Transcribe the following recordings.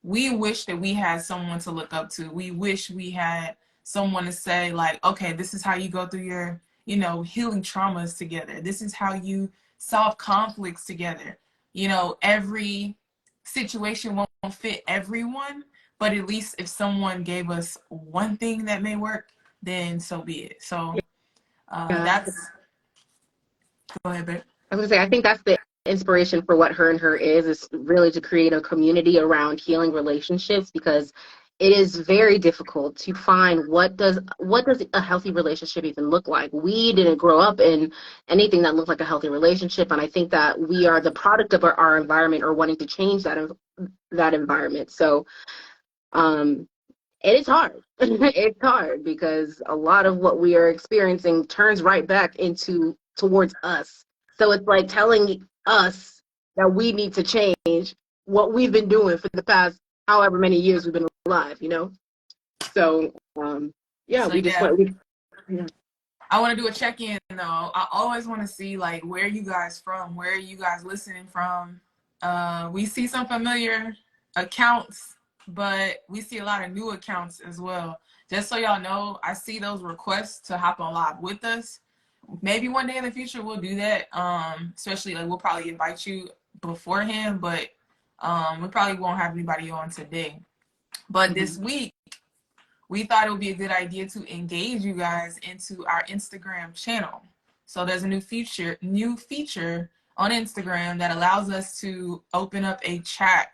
we wish that we had someone to look up to. We wish we had someone to say, like, okay, this is how you go through your, healing traumas together. This is how you solve conflicts together. Every situation won't fit everyone, but at least if someone gave us one thing that may work, then so be it. So Yeah. that's, go ahead, babe. I was gonna say, I think that's the inspiration for what her+her is really to create a community around healing relationships, because it is very difficult to find what does a healthy relationship even look like. We didn't grow up in anything that looked like a healthy relationship, and I think that we are the product of our environment, or wanting to change that environment. So it is hard. It's hard because a lot of what we are experiencing turns right back into towards us. So it's like telling us that we need to change what we've been doing for the past however many years we've been alive. So yeah, So we just yeah, want yeah. I want to do a check-in though. I always want to see, like, where are you guys from? Where are you guys listening from? We see some familiar accounts, but we see a lot of new accounts as well. Just so y'all know, I see those requests to hop on live with us. Maybe one day in the future we'll do that. Especially, like, we'll probably invite you beforehand, but we probably won't have anybody on today. But this week, we thought it would be a good idea to engage you guys into our Instagram channel. So there's a new feature on Instagram that allows us to open up a chat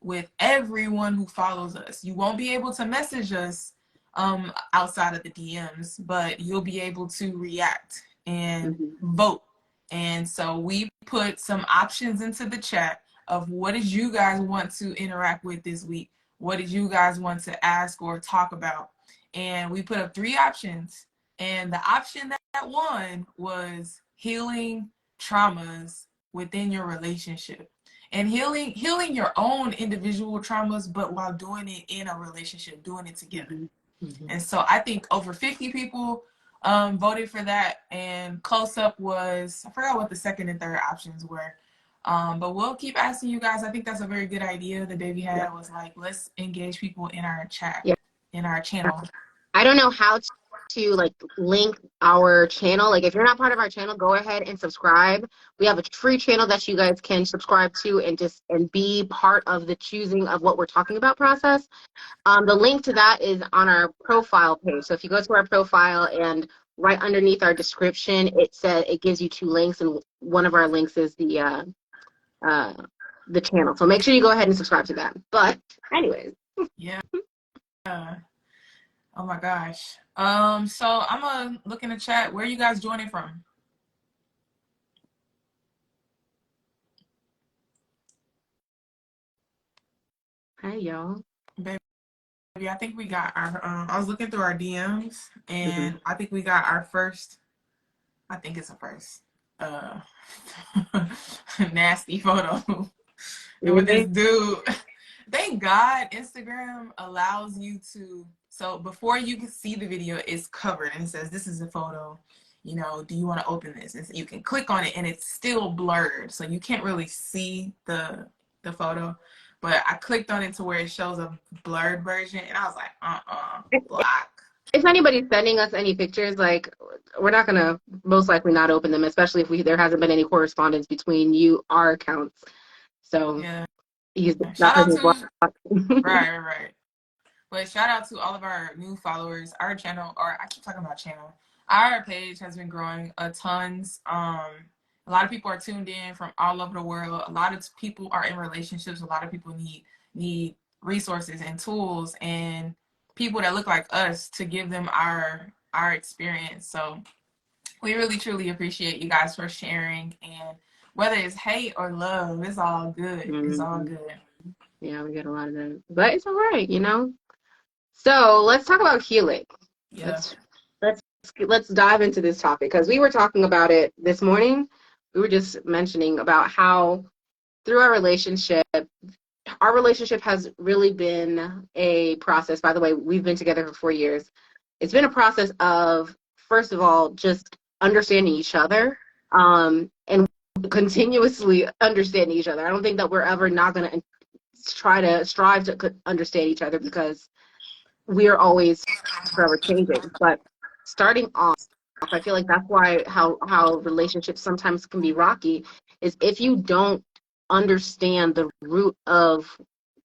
with everyone who follows us. You won't be able to message us outside of the DMs, but you'll be able to react and vote. And so we put some options into the chat of what did you guys want to interact with this week? What did you guys want to ask or talk about? And we put up 3 options. And the option that won was healing traumas within your relationship. And healing your own individual traumas, but while doing it in a relationship, doing it together. And so I think over 50 people voted for that. And close up was, I forgot what the second and third options were. But we'll keep asking you guys. I think that's a very good idea that Baby had, was like, let's engage people in our chat, Yeah. in our channel. I don't know how to like link our channel. Like if you're not part of our channel, go ahead and subscribe. We have a free channel that you guys can subscribe to and be part of the choosing of what we're talking about process. The link to that is on our profile page. So if you go to our profile and right underneath our description, it gives you 2 links, and one of our links is the channel. So make sure you go ahead and subscribe to that. But anyways. Yeah. Oh my gosh. So I'm gonna look in the chat. Where are you guys joining from? Hey y'all. Baby, I think we got our I was looking through our DMs, and I think we got our first, I think it's a first nasty photo. And with this dude, thank God Instagram allows you to, so before you can see the video, it's covered and it says, this is a photo, do you want to open this? And so you can click on it and it's still blurred. So you can't really see the photo. But I clicked on it to where it shows a blurred version, and I was like, block. If anybody's sending us any pictures, like, we're not going to most likely not open them, especially if there hasn't been any correspondence between our accounts. So yeah. That Shout out person's blocked. right. But shout out to all of our new followers. Our channel, or I keep talking about channel, our page has been growing a tons. A lot of people are tuned in from all over the world. A lot of people are in relationships. A lot of people need resources and tools and people that look like us to give them our experience. So we really truly appreciate you guys for sharing, and whether it's hate or love, it's all good. It's all good. Yeah, we get a lot of that, but it's all right, So let's talk about healing. Yeah. Let's dive into this topic, because we were talking about it this morning. We were just mentioning about how through our relationship has really been a process. By the way, we've been together for 4 years. It's been a process of, first of all, just understanding each other, and continuously understanding each other. I don't think that we're ever not going to strive to understand each other, because we are always forever changing. But starting off, I feel like that's why how relationships sometimes can be rocky, is if you don't understand the root of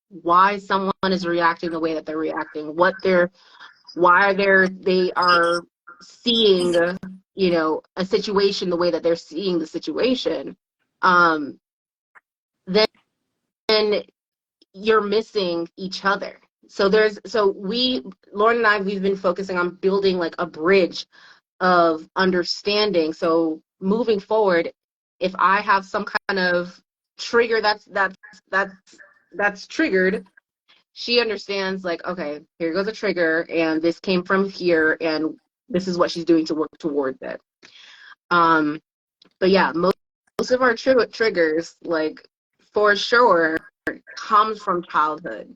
why someone is reacting the way that they're reacting, why they are seeing, a situation the way that they're seeing the situation, um, then you're missing each other. Lauren and I, we've been focusing on building like a bridge of understanding. So moving forward, if I have some kind of trigger that's triggered, she understands, like, okay, here goes a trigger, and this came from here, and this is what she's doing to work towards it. But yeah, most of our triggers, like, for sure, comes from childhood.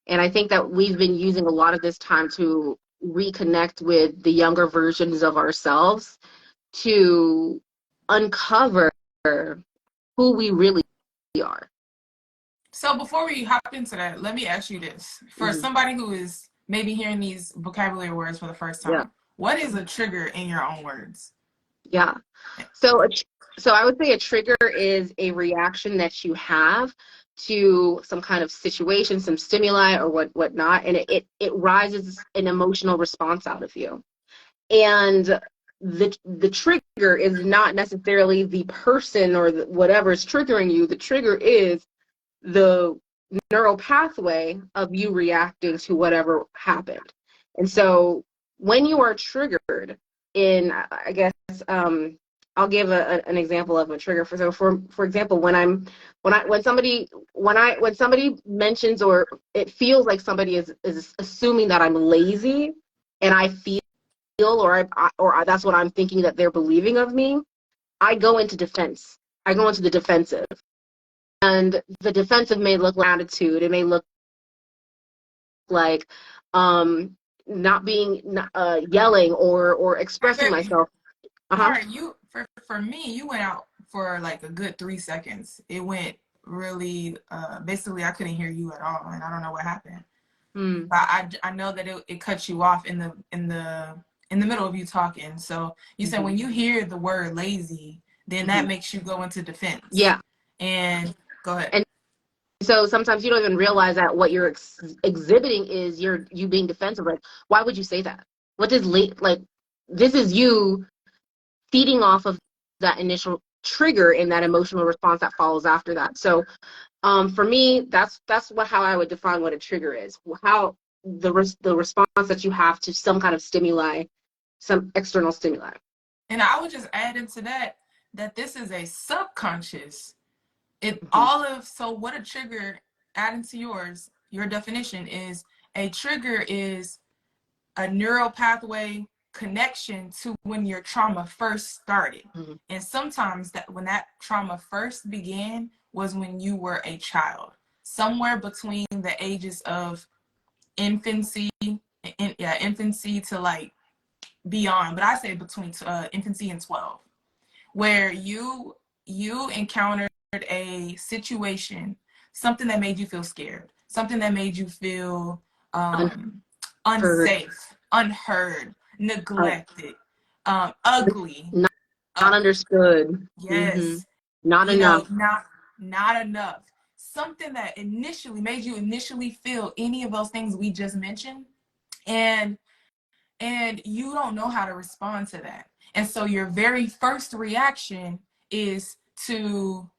And I think that we've been using a lot of this time to reconnect with the younger versions of ourselves, to uncover who we really are. So before we hop into that, let me ask you this. For somebody who is maybe hearing these vocabulary words for the first time, Yeah. What is a trigger in your own words? Yeah. So I would say a trigger is a reaction that you have to some kind of situation, some stimuli or whatnot, and it rises an emotional response out of you. And the trigger is not necessarily the person or whatever is triggering you. The trigger is the neural pathway of you reacting to whatever happened. And so when you are triggered in, I guess, I'll give an example of a trigger. For example, when somebody mentions, or it feels like somebody is assuming that I'm lazy, and I feel, or that's what I'm thinking that they're believing of me, I go into defense. I go into the defensive. And the defensive may look like attitude. It may look like not being yelling or expressing myself. All right, for me, you went out for like a good 3 seconds. It went really basically I couldn't hear you at all, and I don't know what happened. But I know that it cut you off in the middle of you talking. So you said when you hear the word lazy, then that makes you go into defense. Yeah. And go ahead. And so sometimes you don't even realize that what you're exhibiting is you being defensive. Like, why would you say that? What does like? This is you feeding off of that initial trigger and that emotional response that follows after that. So for me, that's how I would define what a trigger is. How the response that you have to some kind of stimuli, some external stimuli. And I would just add into that this is a subconscious. So what a trigger, adding to your definition, is a trigger is a neural pathway connection to when your trauma first started. And sometimes when that trauma first began was when you were a child, somewhere between the ages of infancy to like beyond, but I say between infancy and 12, where you encountered a situation, something that made you feel scared, something that made you feel unsafe, unheard, neglected, ugly, not understood. Yes. Not enough. Not enough. Something that initially made you feel any of those things we just mentioned, and you don't know how to respond to that. And so your very first reaction is to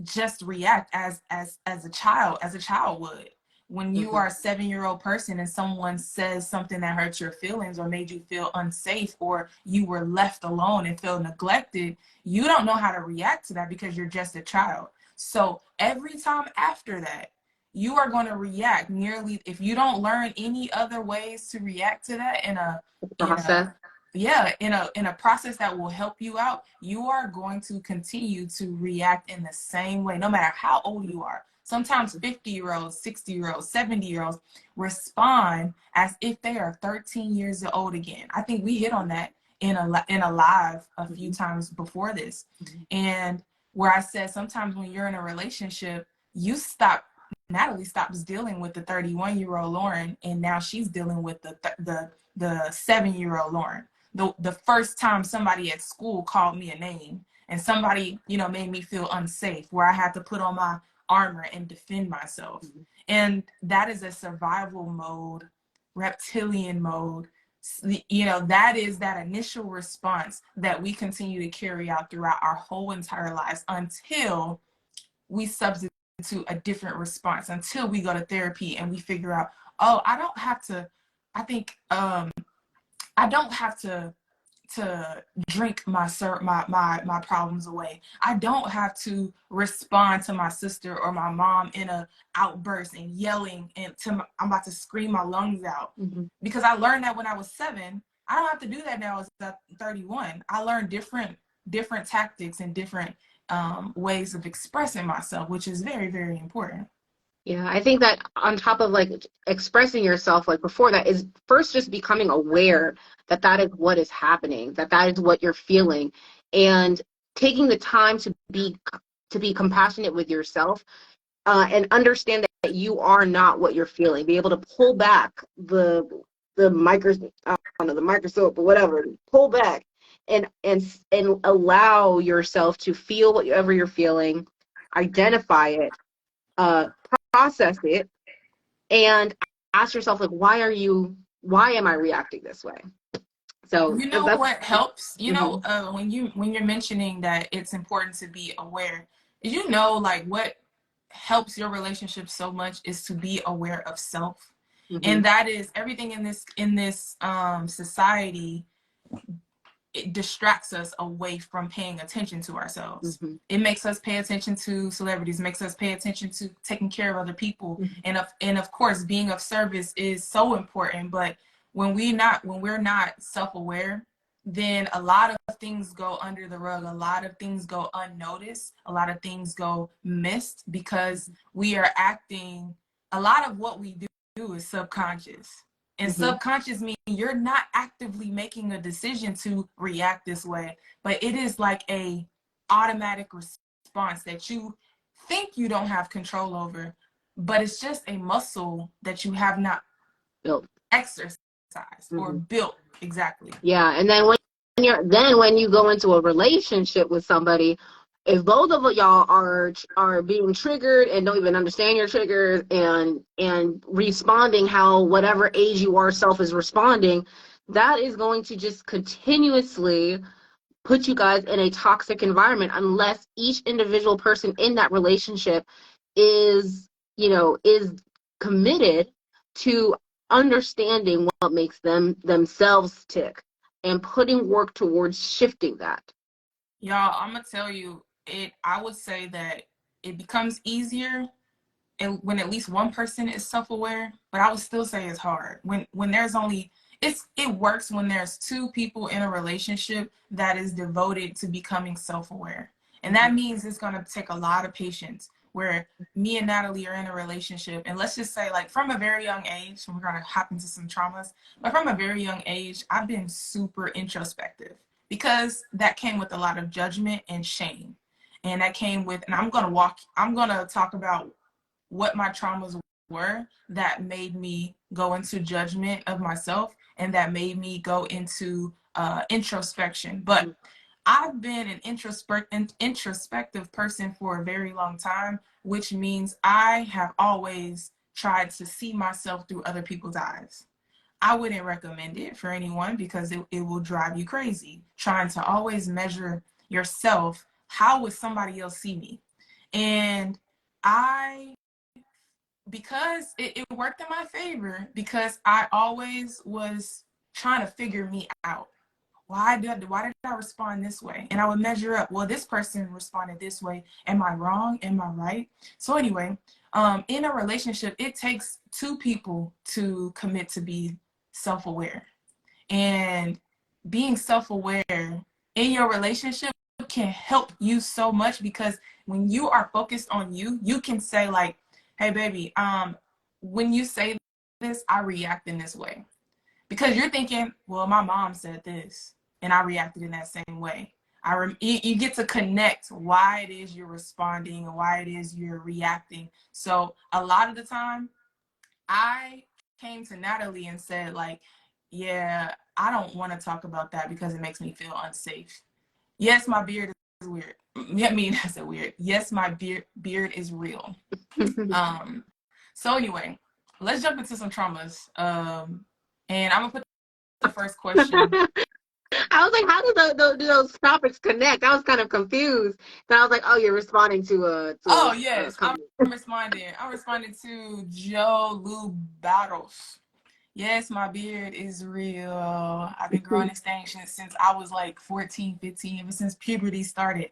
just react as a child would. When you are a 7-year-old person and someone says something that hurts your feelings or made you feel unsafe, or you were left alone and feel neglected, you don't know how to react to that because you're just a child. So every time after that, you are going to react nearly, if you don't learn any other ways to react to that in a process. In a process that will help you out, you are going to continue to react in the same way, no matter how old you are. Sometimes 50-year-olds, 60-year-olds, 70-year-olds respond as if they are 13 years old again. I think we hit on that in a live a few times before this. And where I said sometimes when you're in a relationship, Natalie stops dealing with the 31-year-old Lauren, and now she's dealing with the 7-year-old Lauren. The first time somebody at school called me a name, and somebody, you know, made me feel unsafe, where I had to put on my armor and defend myself. And that is a survival mode, reptilian mode. You know, that is that initial response that we continue to carry out throughout our whole entire lives until we substitute a different response, until we go to therapy and we figure out, oh, I don't have to, I think, I don't have to drink my problems away. I don't have to respond to my sister or my mom in a outburst and yelling and I'm about to scream my lungs out. Because I learned that when I was 7. I don't have to do that now as 31. I learned different tactics and different ways of expressing myself, which is very, very important. Yeah, I think that on top of like expressing yourself, like before that, is first just becoming aware that that is what is happening, that that is what you're feeling, and taking the time to be compassionate with yourself, and understand that you are not what you're feeling. Be able to pull back the I don't know, the microscope or whatever, pull back and allow yourself to feel whatever you're feeling, identify it, process it, and ask yourself, like, why am I reacting this way? So you know what helps, you know, mm-hmm. when you're mentioning that it's important to be aware, you know, like what helps your relationship so much is to be aware of self. And that is everything in this society. It distracts us away from paying attention to ourselves. It makes us pay attention to celebrities, makes us pay attention to taking care of other people. And of course, being of service is so important. But when we're not self-aware, then a lot of things go under the rug. A lot of things go unnoticed. A lot of things go missed because we are acting. A lot of what we do is subconscious. And subconscious means you're not actively making a decision to react this way, but it is like a automatic response that you think you don't have control over, but it's just a muscle that you have not built, exercised or built. Exactly. Yeah, and then when you go into a relationship with somebody, if both of y'all are being triggered and don't even understand your triggers and responding how whatever age you are self is responding, that is going to just continuously put you guys in a toxic environment unless each individual person in that relationship is committed to understanding what makes themselves tick and putting work towards shifting that. Y'all, I'm gonna tell you, I would say that it becomes easier and when at least one person is self-aware, but I would still say it's hard. When there's only it works when there's 2 people in a relationship that is devoted to becoming self-aware. And that means it's gonna take a lot of patience. Where me and Natalie are in a relationship, and let's just say, like, from a very young age, we're gonna hop into some traumas, but from a very young age, I've been super introspective because that came with a lot of judgment and shame. And that came with, and I'm gonna talk about what my traumas were that made me go into judgment of myself and that made me go into introspection. But I've been an introspective person for a very long time, which means I have always tried to see myself through other people's eyes. I wouldn't recommend it for anyone because it will drive you crazy trying to always measure yourself. How would somebody else see me? And because it worked in my favor, because I always was trying to figure me out. Why did I respond this way? And I would measure up, well, this person responded this way. Am I wrong? Am I right? So anyway, in a relationship, it takes 2 people to commit to be self-aware. And being self-aware in your relationship can help you so much because when you are focused on you, you can say like, hey baby, when you say this, I react in this way. Because you're thinking, well, my mom said this and I reacted in that same way. you get to connect why it is you're responding and why it is you're reacting. So a lot of the time, I came to Natalie and said, like, yeah, I don't want to talk about that because it makes me feel unsafe. Yes, my beard is weird. I mean, I said weird. Yes, my beard is real. So anyway, let's jump into some traumas. And I'm gonna put the first question. I was like, how do those topics connect? I was kind of confused. Then I was like, oh, you're responding to Oh a yes, comment. I'm responding. I'm responding to Joe Lou Battles. Yes, my beard is real. I've been growing extensions since I was like 14, 15, ever since puberty started.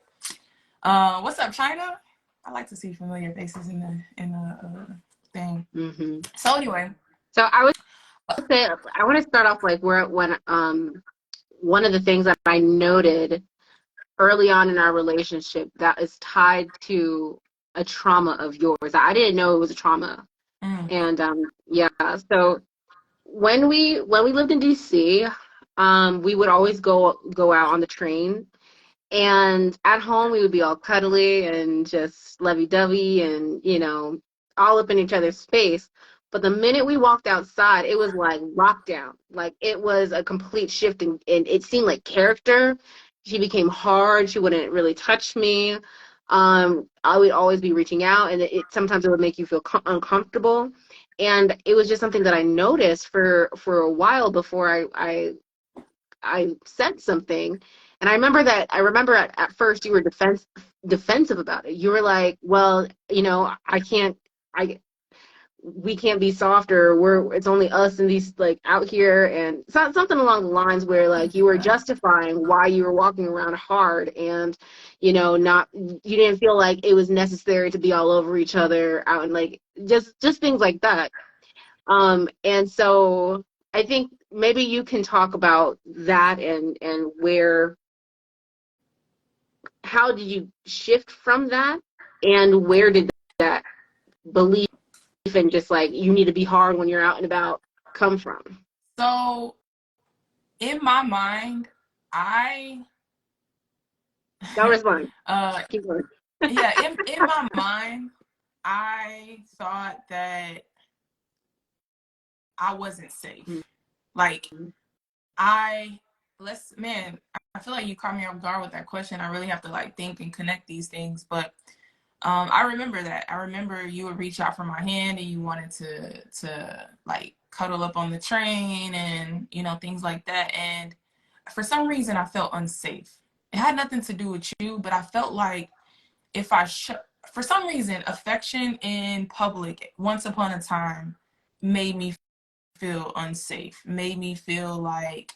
What's up, China? I like to see familiar faces in the thing. Mm-hmm. So anyway, so I would say I want to start off like when one of the things that I noted early on in our relationship that is tied to a trauma of yours. I didn't know it was a trauma, and yeah. So when we lived in DC, we would always go out on the train. And at home, we would be all cuddly and just lovey-dovey and, all up in each other's space. But the minute we walked outside, it was like lockdown. Like it was a complete shift, and it seemed like character. She became hard. She wouldn't really touch me. I would always be reaching out, and sometimes it would make you feel uncomfortable. And it was just something that I noticed for a while before I said something. And I remember at first you were defensive about it. You were like, well, we can't be softer. It's only us and these like out here, and something along the lines where like you were justifying why you were walking around hard, and not, you didn't feel like it was necessary to be all over each other out, and like just things like that. And so I think maybe you can talk about that, and how did you shift from that, and where did that belief and just like you need to be hard when you're out and about come from? so in my mind, Don't respond. Keep going. yeah, in my mind, I thought that I wasn't safe. Like I man, I feel like you caught me off guard with that question. I really have to like think and connect these things. But I remember that. I remember you would reach out for my hand and you wanted to like cuddle up on the train and things like that. And for some reason I felt unsafe. It had nothing to do with you, but I felt like if for some reason affection in public once upon a time made me feel unsafe, made me feel like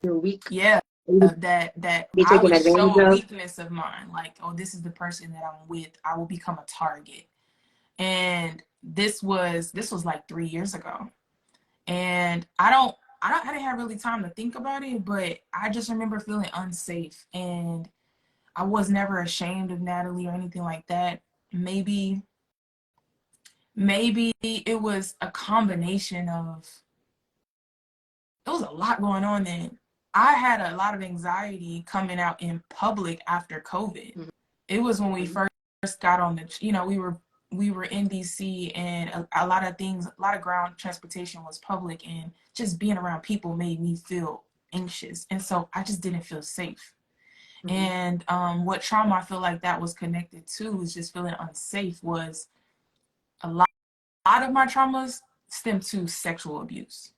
You're weak. yeah, that Be I taken would advantage show a of. weakness of mine, like, oh, this is the person that I'm with, I will become a target. And this was like 3 years ago, and I didn't have really time to think about it, but I just remember feeling unsafe. And I was never ashamed of Natalie or anything like that. Maybe it was a combination of, there was a lot going on then. I had a lot of anxiety coming out in public after COVID. Mm-hmm. It was when we first got on the, we were in DC, and a lot of things, a lot of ground transportation was public, and just being around people made me feel anxious. And so I just didn't feel safe. Mm-hmm. And what trauma I feel like that was connected to is just feeling unsafe. Was a lot of my traumas stem to sexual abuse.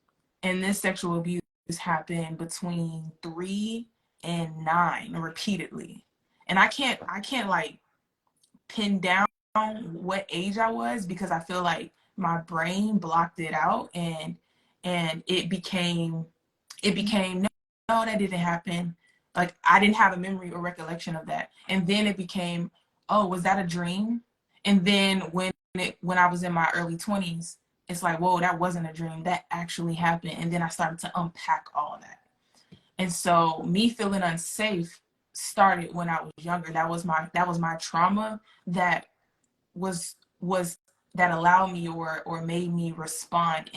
And this sexual abuse happened between 3 and 9 repeatedly. And I can't like pin down what age I was, because I feel like my brain blocked it out, and it became no, that didn't happen. Like I didn't have a memory or recollection of that. And then it became, oh, was that a dream? And then when I was in my early 20s, it's like, whoa, that wasn't a dream. That actually happened. And then I started to unpack all of that. And so me feeling unsafe started when I was younger. That was my trauma that was that allowed me or made me respond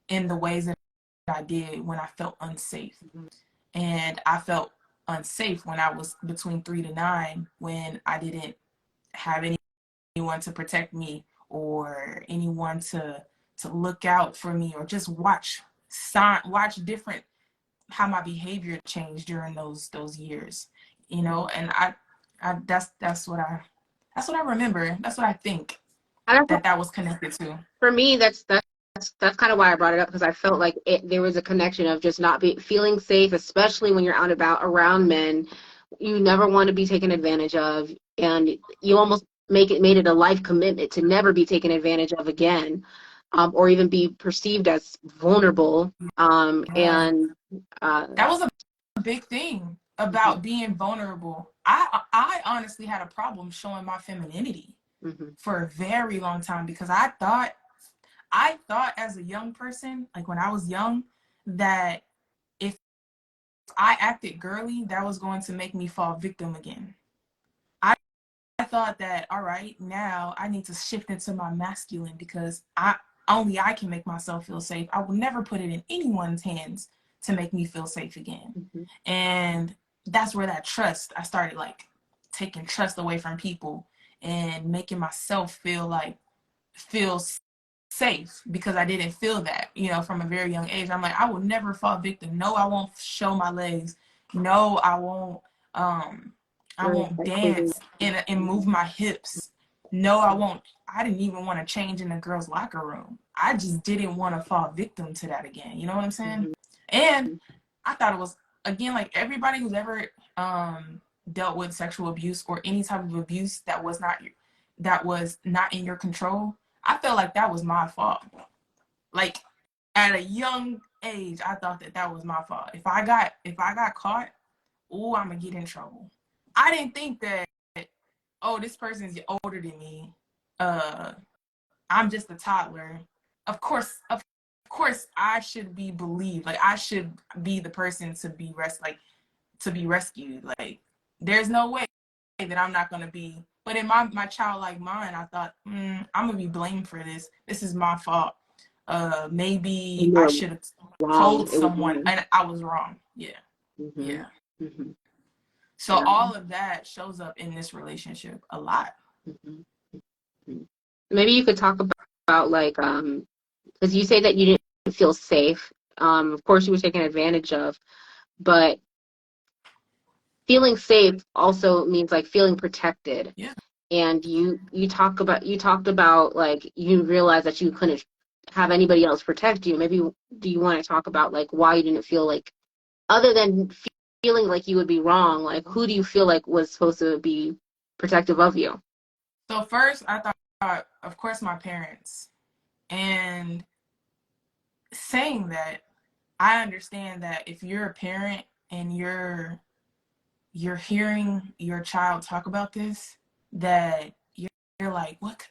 in the ways that I did when I felt unsafe. And I felt unsafe when I was between 3 to 9, when I didn't have anyone to protect me or anyone to look out for me, or just watch different how my behavior changed during those years, and I that's what I remember. That's what I think And that was connected to. for me, that's kind of why I brought it up, because I felt like there was a connection of just not feeling safe, especially when you're out and about around men. You never want to be taken advantage of, and you almost made it a life commitment to never be taken advantage of again, or even be perceived as vulnerable. Yeah. And That was a big thing about being vulnerable. I honestly had a problem showing my femininity for a very long time, because I thought as a young person, like when I was young, that if I acted girly, that was going to make me fall victim again. I thought that, all right, now I need to shift into my masculine, because I can make myself feel safe. I will never put it in anyone's hands to make me feel safe again. And that's where that trust, I started like taking trust away from people and making myself feel safe, because I didn't feel that, from a very young age. I'm like, I will never fall victim. No, I won't show my legs. No, I won't dance and move my hips. No, I won't. I didn't even want to change in the girls' locker room. I just didn't want to fall victim to that again. You know what I'm saying? And I thought it was, again, like everybody who's ever dealt with sexual abuse or any type of abuse that was not in your control. I felt like that was my fault. Like at a young age, I thought that was my fault. If I got caught, oh, I'm gonna get in trouble. I didn't think that, oh, this person's older than me. I'm just a toddler. Of course, I should be believed. Like I should be the person to be rescued. Like there's no way that I'm not gonna be. But in my childlike mind, I thought, I'm gonna be blamed for this. This is my fault. Maybe I should have wrong. told It was someone, wrong. and I was wrong. Yeah, yeah. So Yeah. all of that shows up in this relationship a lot. Maybe you could talk about like, because you say that you didn't feel safe. Of course, you were taken advantage of, but feeling safe also means like feeling protected. Yeah. And you talked about like you realized that you couldn't have anybody else protect you. Maybe do you want to talk about like why you didn't feel like, other than feeling like you would be wrong, like who do you feel like was supposed to be protective of you? So first, I thought, of course, my parents. And saying that, I understand that if you're a parent and you're hearing your child talk about this, that you're like, what?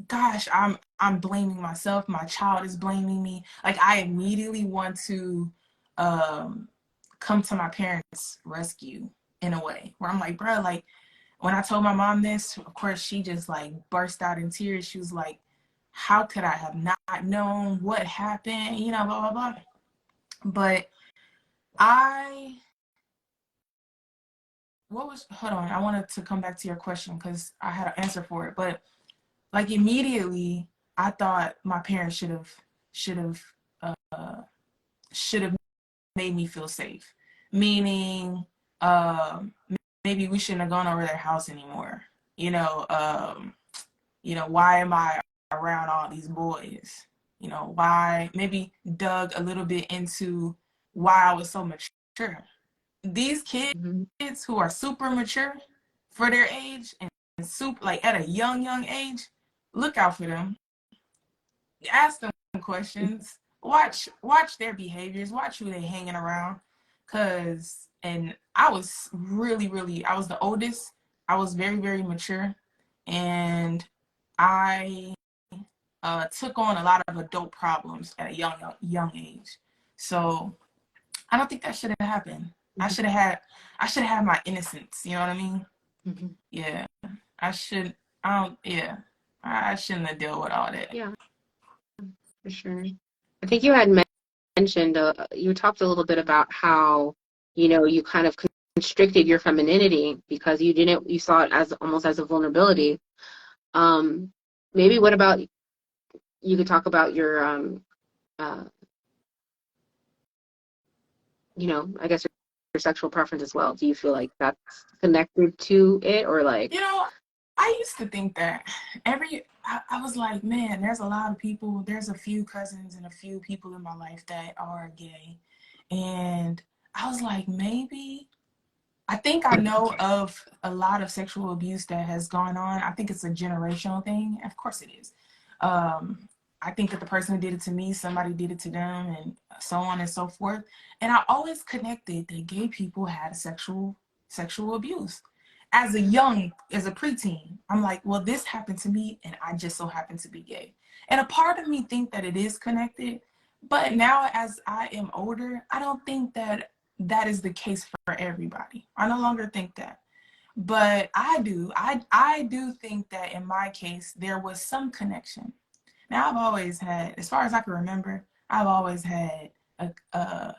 Gosh, I'm blaming myself. My child is blaming me. Like I immediately want to come to my parents' rescue in a way where I'm like, bro, like when I told my mom this, of course she just like burst out in tears. She was like, how could I have not known what happened? Blah blah blah. But I hold on, I wanted to come back to your question because I had an answer for it. But like immediately I thought my parents should have uh should have made me feel safe. Meaning maybe we shouldn't have gone over their house anymore. Why am I around all these boys? Why maybe dug a little bit into why I was so mature. These kids who are super mature for their age and super like at a young age, look out for them. Ask them questions. Watch their behaviors. Watch who they hanging around. And I was I was the oldest. I was very, very mature. And I took on a lot of adult problems at a young age. So I don't think that should have happened. I should have had my innocence. You know what I mean? Yeah. I should. I don't. Yeah. I shouldn't have dealt with all that. Yeah, for sure. I think you had mentioned, you talked a little bit about how, you kind of constricted your femininity because you saw it as almost as a vulnerability. Maybe what about you could talk about your uh, I guess your sexual preference as well. Do you feel like that's connected to it, or like? I used to think that I was like, man, there's a lot of people, there's a few cousins and a few people in my life that are gay. And I was like, maybe, I think I know of a lot of sexual abuse that has gone on. I think it's a generational thing. Of course it is. I think that the person who did it to me, somebody did it to them, and so on and so forth. And I always connected that gay people had sexual abuse. As a preteen, I'm like, well, this happened to me, and I just so happen to be gay. And a part of me think that it is connected, but now as I am older, I don't think that that is the case for everybody. I no longer think that. But I do. I do think that in my case, there was some connection. Now, I've always had, as far as I can remember, I've always had a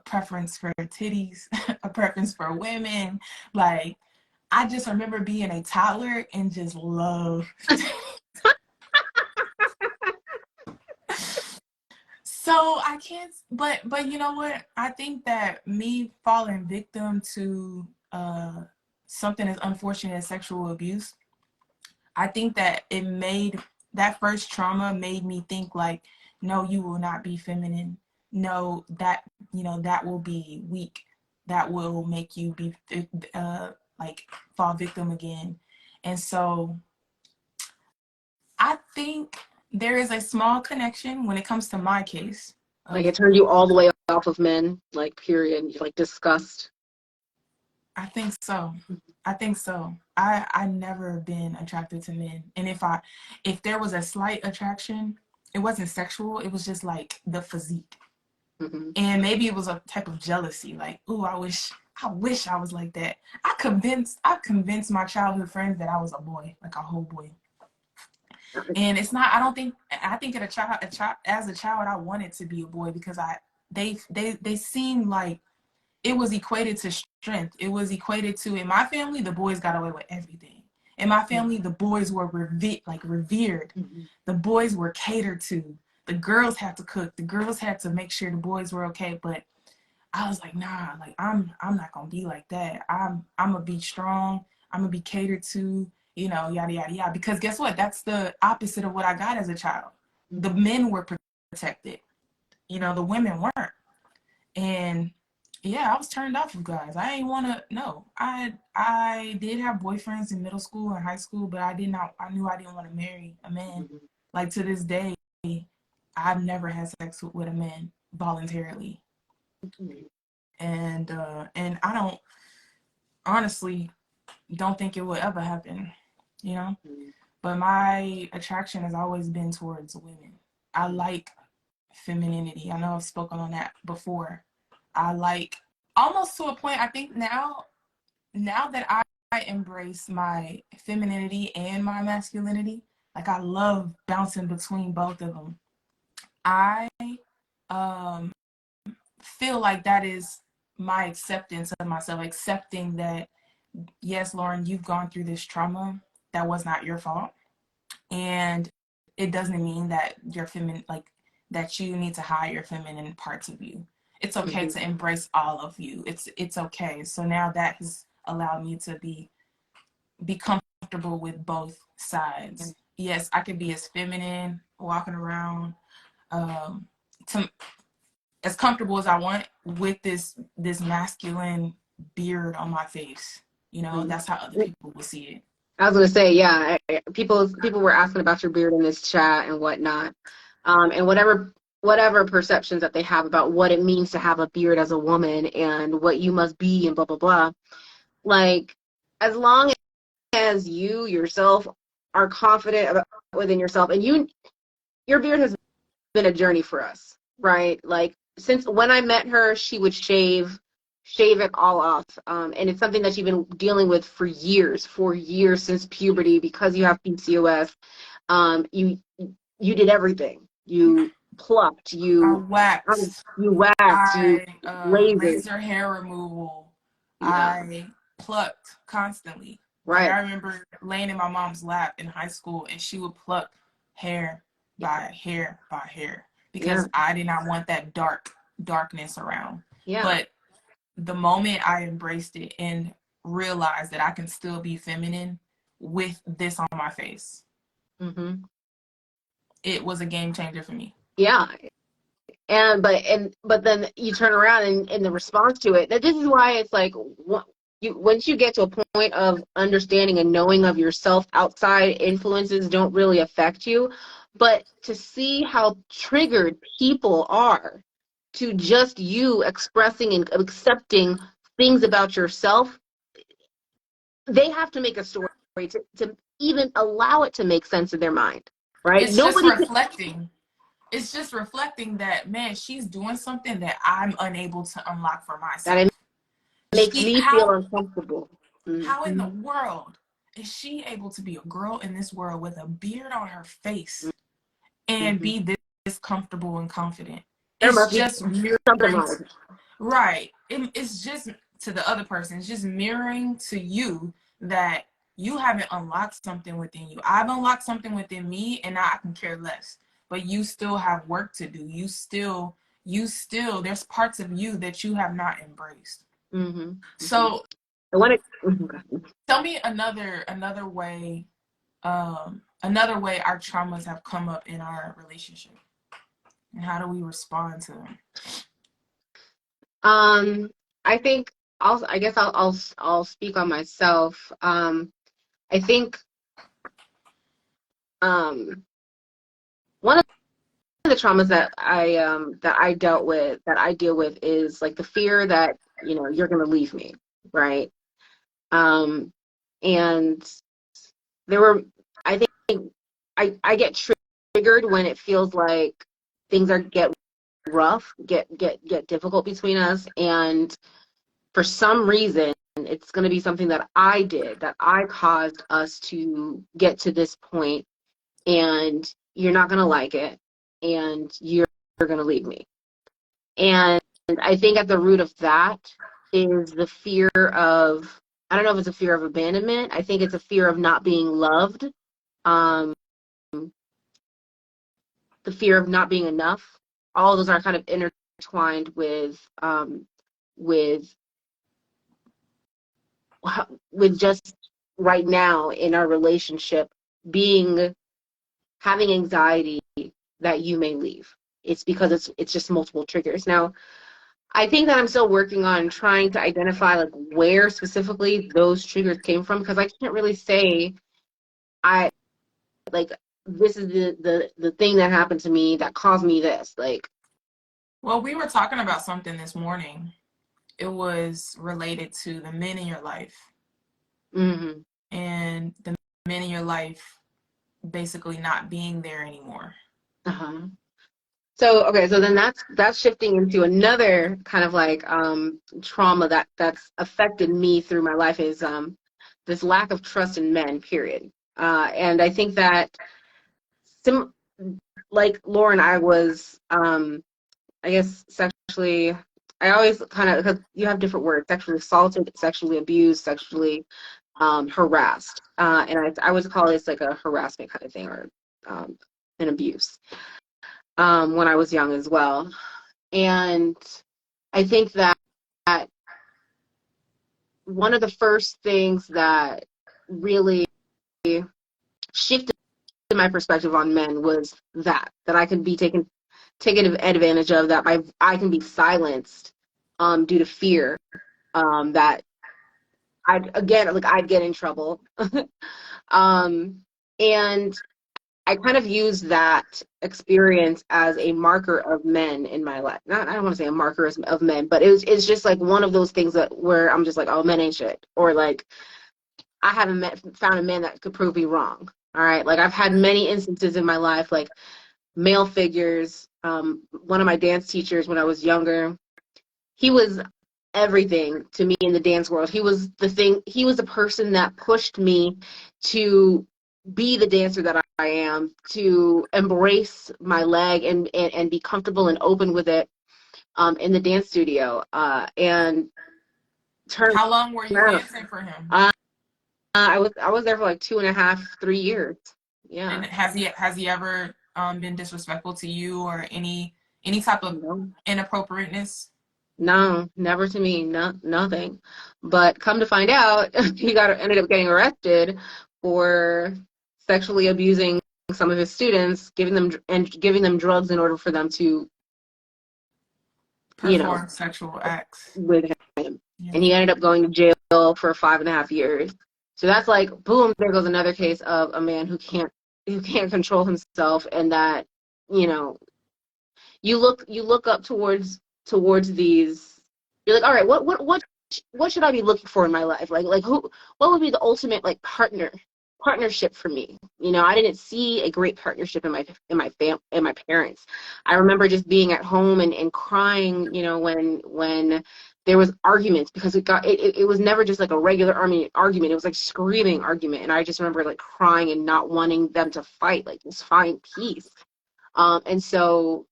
preference for titties, a preference for women. Like, I just remember being a toddler and just love. So I can't, but you know what? I think that me falling victim to something as unfortunate as sexual abuse, I think that that first trauma made me think like, no, you will not be feminine. No, that will be weak. That will make you be like fall victim again. And so I think there is a small connection when it comes to my case Like of it turned you all the way off of men, like period, like disgust. I think so. I think so. I never been attracted to men. And if there was a slight attraction, it wasn't sexual, it was just like the physique. Mm-hmm. And maybe it was a type of jealousy, like, ooh, I wish I was like that. I convinced my childhood friends that I was a boy, like a whole boy. And it's not, I think as a child, I wanted to be a boy because they seemed like it was equated to strength. It was equated to, in my family, the boys got away with everything. In my family, the boys were revered. Mm-hmm. The boys were catered to. The girls had to cook. The girls had to make sure the boys were okay. But I was like, nah, like I'm not gonna be like that. I'm gonna be strong. I'm gonna be catered to. Yada yada yada. Because guess what? That's the opposite of what I got as a child. The men were protected. The women weren't. And yeah, I was turned off of guys. I ain't wanna no. I did have boyfriends in middle school and high school, but I knew I didn't want to marry a man. Mm-hmm. Like to this day, I've never had sex with a man voluntarily. And I don't honestly don't think it will ever happen, you know? Mm-hmm. But my attraction has always been towards women. I like femininity. I know I've spoken on that before. I like almost to a point. I think now that I embrace my femininity and my masculinity, like I love bouncing between both of them. I um, feel like that is my acceptance of myself, accepting that yes, Lauren, you've gone through this trauma. That was not your fault, and it doesn't mean that you're feminine, like that you need to hide your feminine parts of you. It's okay Mm-hmm. to embrace all of you. It's okay. So now that has allowed me to be comfortable with both sides. Yes, I could be as feminine walking around, um, to as comfortable as I want with this masculine beard on my face. That's how other Mm-hmm. people will see it. I was gonna say, yeah, people were asking about your beard in this chat and whatnot, and whatever perceptions that they have about what it means to have a beard as a woman and what you must be and blah blah blah. Like, as long as you yourself are confident within yourself, and your beard has been a journey for us, right? Like since when I met her, she would shave it all off, and it's something that you've been dealing with for years since puberty because you have PCOS. You did everything. You plucked, I you waxed. waxed, you I lasered. laser hair removal. Yeah. I plucked constantly. Like Right. I remember laying in my mom's lap in high school and she would pluck hair by hair by hair Yeah. because I did not want that darkness around. Yeah. But the moment I embraced it and realized that I can still be feminine with this on my face, Mm-hmm. it was a game changer for me. Yeah. But then you turn around and the response to it, that this is why it's like once you get to a point of understanding and knowing of yourself, outside influences don't really affect you, but to see how triggered people are to just you expressing and accepting things about yourself, they have to make a story to even allow it to make sense in their mind, right? It's just Nobody can, reflecting. It's just reflecting that, man, she's doing something that I'm unable to unlock for that it myself. makes She me feel how uncomfortable. how in the Mm-hmm. world is she able to be a girl in this world with a beard on her face and Mm-hmm. be this comfortable and confident? There It's must be just something mirroring, wrong with it. right? It's just to the other person. It's just mirroring to you that you haven't unlocked something within you. I've unlocked something within me, and now I can care less. But you still have work to do. There's parts of you that you have not embraced. Mm-hmm. Mm-hmm. So I want to. Mm-hmm. tell me another way our traumas have come up in our relationship, and how do we respond to them? I think I guess I'll speak on myself. I think one of the traumas that I deal with is like the fear that you're gonna leave me, right? Um, and there were I think I get triggered when it feels like things get rough, get difficult between us, and for some reason it's going to be something that I did, that I caused us to get to this point, and you're not going to like it, and you're going to leave me. And I think at the root of that is the fear of, I don't know if it's a fear of abandonment. I think it's a fear of not being loved, um, the fear of not being enough. All of those are kind of intertwined with with just right now in our relationship being having anxiety that you may leave. It's because it's just multiple triggers. Now, I think that I'm still working on trying to identify like where specifically those triggers came from, because I can't really say I like this is the thing that happened to me that caused me this. Like, Well, we were talking about something this morning. It was related to the men in your life, mm-hmm. and the men in your life basically not being there anymore. Uh-huh. So okay, so then that's shifting into another kind of like trauma that's affected me through my life is this lack of trust in men, period. And I think that sim like Lauren, I was I guess sexually, I always kind of, because you have different words, sexually assaulted, sexually abused, sexually harassed, and I would call this like a harassment kind of thing, or an abuse, when I was young as well. And I think that one of the first things that really shifted my perspective on men was that I could be taken advantage of, that I can be silenced due to fear, that I'd get in trouble. And I kind of use that experience as a marker of men in my life. Not, I don't want to say a marker of men, but it's just like one of those things that where I'm just like, oh, men ain't shit, or like I haven't found a man that could prove me wrong. All right, like I've had many instances in my life, like male figures. One of my dance teachers when I was younger, he was everything to me in the dance world. He was the person that pushed me to be the dancer that I am, to embrace my leg and be comfortable and open with it in the dance studio. And turn How long were you around. dancing for him? I was there for like 2.5, 3 years. Yeah. And has he ever been disrespectful to you or any type of No, inappropriateness? no, never to me, no, nothing. But come to find out, he ended up getting arrested for sexually abusing some of his students, giving them drugs in order for them to, you know, Perform sexual acts. with him. Yeah. And he ended up going to jail for 5.5 years. So that's like, boom, there goes another case of a man who can't control himself, and that, you know, you look up towards these. You're like, all right, what should I be looking for in my life? Like what would be the ultimate like partnership for me? You know, I didn't see a great partnership in my parents. I remember just being at home and crying, you know, when there was arguments, because it was never just like a regular argument. It was like screaming argument, and I just remember like crying and not wanting them to fight, like just find peace. And so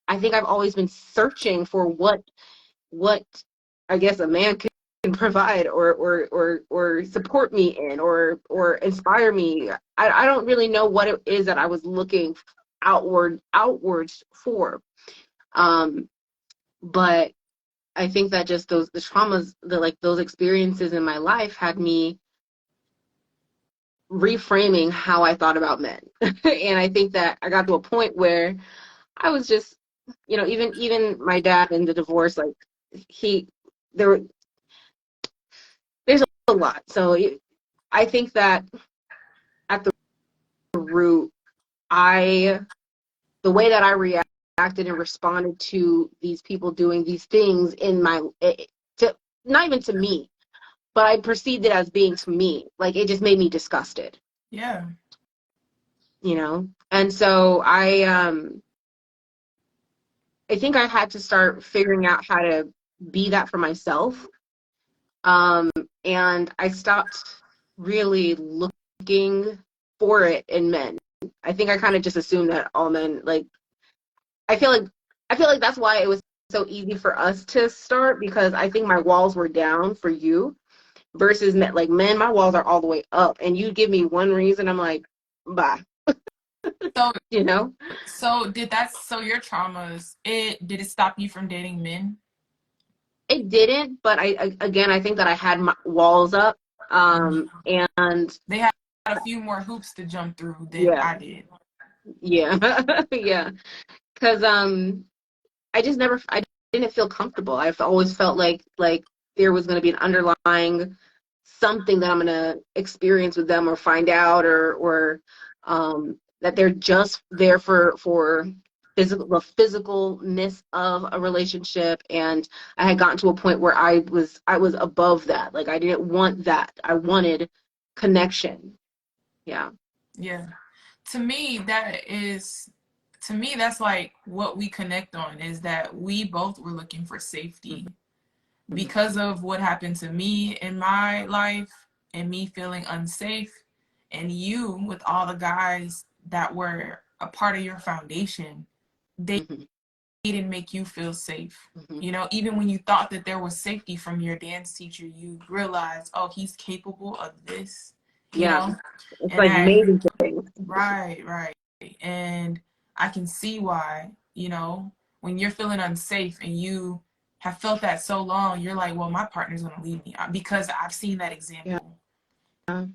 I think I've always been searching for what I guess a man can provide, or support me in, or inspire me. I don't really know what it is that I was looking outwards for. Um, but I think that just the traumas, those experiences in my life had me reframing how I thought about men. And I think that I got to a point where I was just, you know, even my dad in the divorce, like he, there, there's a lot. So I think that at the root, the way that I reacted and responded to these people doing these things to, not even to me, but I perceived it as being to me. Like, it just made me disgusted, Yeah. you know? And so I think I had to start figuring out how to be that for myself. Um, and I stopped really looking for it in men. I think I kind of just assumed that all men, like, I feel like that's why it was so easy for us to start, because I think my walls were down for you versus men. Like, men, my walls are all the way up, and you give me one reason, I'm like, bye. So You know? so your traumas, did it stop you from dating men? It didn't, but again, I think that I had my walls up, and They had a few more hoops to jump through than yeah, I did. yeah, yeah. Because I didn't feel comfortable. I've always felt like there was going to be an underlying something that I'm going to experience with them, or find out, or that they're just there for the physicalness of a relationship. And I had gotten to a point where I was above that. Like, I didn't want that. I wanted connection. Yeah. Yeah. To me, that's like what we connect on, is that we both were looking for safety Mm-hmm. because of what happened to me in my life and me feeling unsafe, and you with all the guys that were a part of your foundation, they Mm-hmm. didn't make you feel safe. Mm-hmm. You know, even when you thought that there was safety from your dance teacher, you realized, oh, he's capable of this, you Yeah. know? It's And like I, maybe things. right. And I can see why, you know, when you're feeling unsafe and you have felt that so long, you're like, well, my partner's going to leave me, because I've seen that Yeah. example.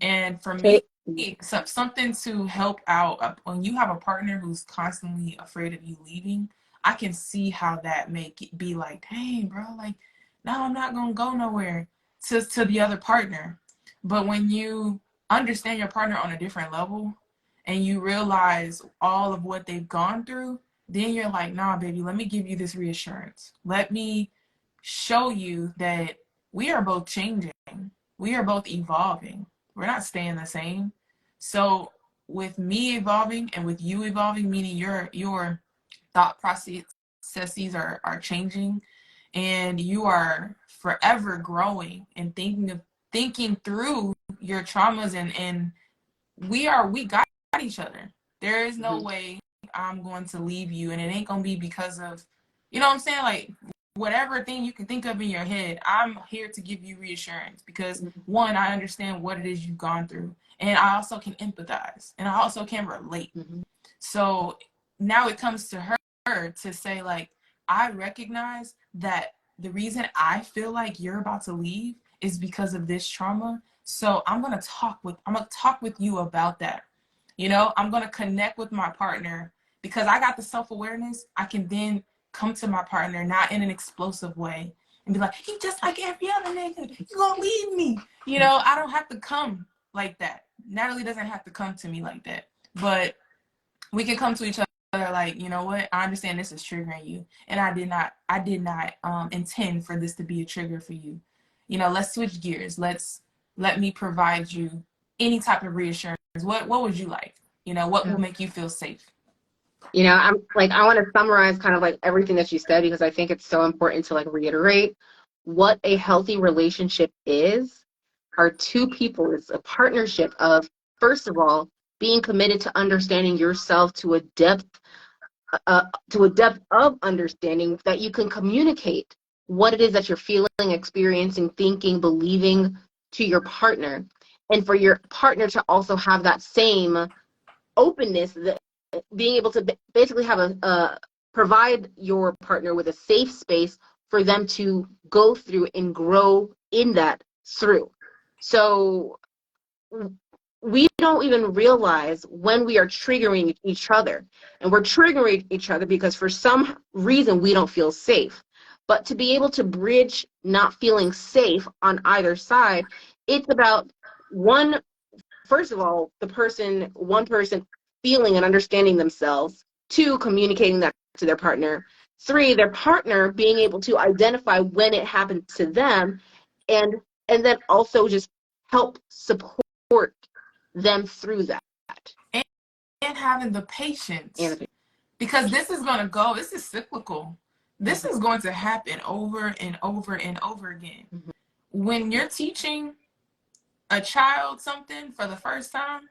And for me, Okay. something to help out when you have a partner who's constantly afraid of you leaving, I can see how that make it be like, dang, bro, like, no, I'm not gonna go nowhere, to the other partner. But when you understand your partner on a different level and you realize all of what they've gone through, then you're like, nah, baby, let me give you this reassurance. Let me show you that we are both changing. We are both evolving. We're not staying the same. So with me evolving and with you evolving, meaning your thought processes are changing, and you are forever growing and thinking through your traumas, and we got each other. There is no Mm-hmm. way I'm going to leave you, and it ain't gonna be because of, you know what I'm saying? Like, whatever thing you can think of in your head, I'm here to give you reassurance because one, I understand what it is you've gone through, and I also can empathize, and I also can relate. So now it comes to her to say, like, I recognize that the reason I feel like you're about to leave is because of this trauma. So I'm gonna talk with you about that. You know, I'm gonna connect with my partner because I got the self-awareness. I can then come to my partner not in an explosive way and be like, he just like every other nigga, you gonna leave me. You know, I don't have to come like that. Natalie doesn't have to come to me like that. But we can come to each other like, you know what, I understand this is triggering you, and I did not intend for this to be a trigger for you. You know, let's switch gears. Let me provide you any type of reassurance. What would you like? You know, what will make you feel safe? You know, I'm like, I want to summarize kind of like everything that you said, because I think it's so important to like reiterate what a healthy relationship is. Are two people, it's a partnership of, first of all, being committed to understanding yourself to a depth of understanding that you can communicate what it is that you're feeling, experiencing, thinking, believing to your partner, and for your partner to also have that same openness, that being able to basically have provide your partner with a safe space for them to go through and grow in that through. So we don't even realize when we are triggering each other, and we're triggering each other because for some reason we don't feel safe. But to be able to bridge not feeling safe on either side, it's about one, first of all, one person feeling and understanding themselves, two, communicating that to their partner, three, their partner being able to identify when it happened to them, and then also just help support them through that. And having the patience. Because this is cyclical. This is going to happen over and over and over again. When you're teaching a child something for the first time,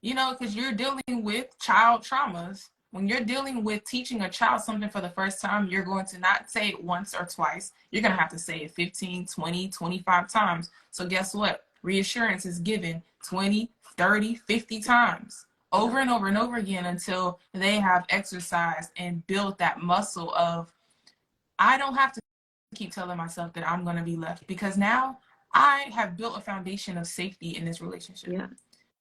you know, because you're dealing with child traumas. When you're dealing with teaching a child something for the first time, you're going to not say it once or twice. You're going to have to say it 15, 20, 25 times. So guess what? Reassurance is given 20, 30, 50 times over and over and over again until they have exercised and built that muscle of, I don't have to keep telling myself that I'm going to be left, because now I have built a foundation of safety in this relationship. Yeah.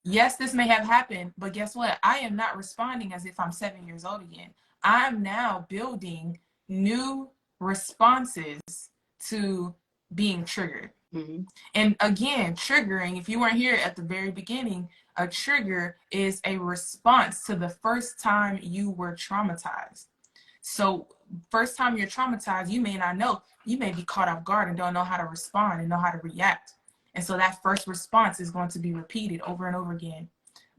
Yes, this may have happened, but guess what? I am not responding as if I'm 7 years old again. I'm now building new responses to being triggered. And again, triggering, if you weren't here at the very beginning, a trigger is a response to the first time you were traumatized. So first time you're traumatized, you may not know. You may be caught off guard and don't know how to respond and know how to react. And so that first response is going to be repeated over and over again.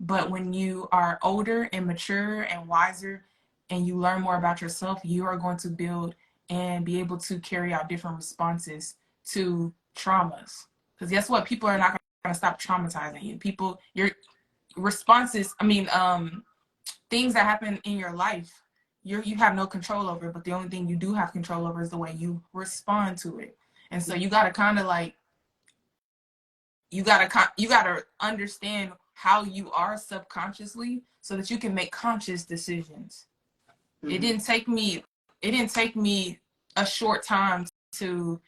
But when you are older and mature and wiser and you learn more about yourself, you are going to build and be able to carry out different responses to traumas. Because guess what? People are not going to stop traumatizing you. Your responses, things that happen in your life, you have no control over, but the only thing you do have control over is the way you respond to it. And so you got to kind of like, you gotta understand how you are subconsciously so that you can make conscious decisions. It didn't take me a short time to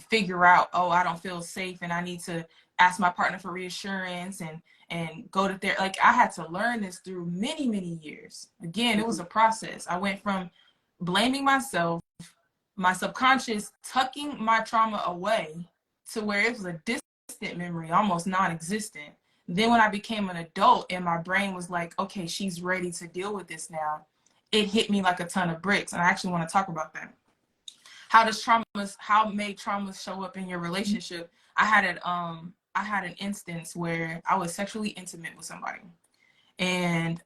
figure out, oh, I don't feel safe and I need to ask my partner for reassurance and go to therapy. Like, I had to learn this through many, many years. Again, it was a process. I went from blaming myself, my subconscious tucking my trauma away, to where it was a distant memory, almost non-existent. Then when I became an adult and my brain was like, okay, she's ready to deal with this now, it hit me like a ton of bricks. And I actually want to talk about that. How may traumas show up in your relationship? I had an instance where I was sexually intimate with somebody, and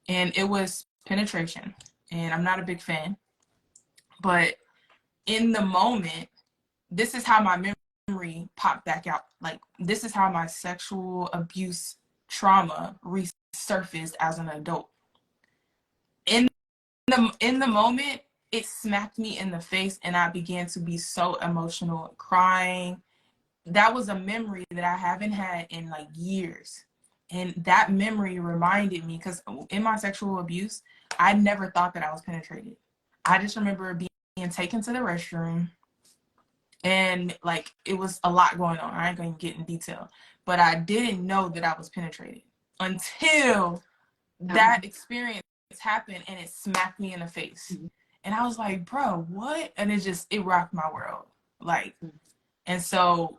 it was penetration, and I'm not a big fan, but in the moment, this is how my memory popped back out. Like, this is how my sexual abuse trauma resurfaced as an adult. In the moment, it smacked me in the face, and I began to be so emotional, crying. That was a memory that I haven't had in like years. And that memory reminded me, because in my sexual abuse, I never thought that I was penetrated. I just remember being taken to the restroom, and like it was a lot going on. I ain't gonna get in detail, but I didn't know that I was penetrated until that experience happened, and it smacked me in the face. And I was like, bro, what? And it rocked my world. Like, and so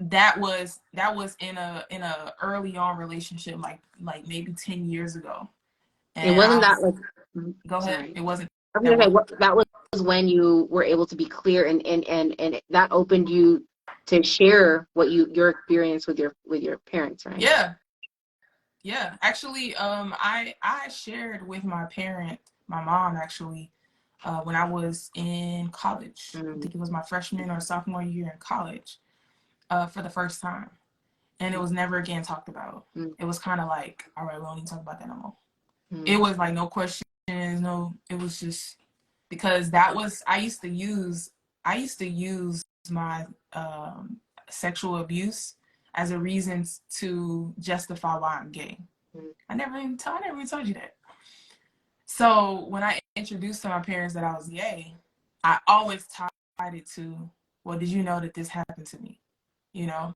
that was in a early on relationship, like maybe 10 years ago. It And wasn't I that was, like, go ahead. sorry. It wasn't I was that gonna say, what? that was when you were able to be clear, and that opened you to share your experience with your parents, right? Yeah. Yeah. Actually, I shared with my parent, my mom actually, when I was in college. I think it was my freshman or sophomore year in college, for the first time. And it was never again talked about. It was kind of like, all right, we don't need to talk about that no more. It was like no questions, no, it was just because that was, I used to use my sexual abuse as a reason to justify why I'm gay. I never even told you that. So when I introduced to my parents that I was gay, I always tied it to, well, did you know that this happened to me? You know?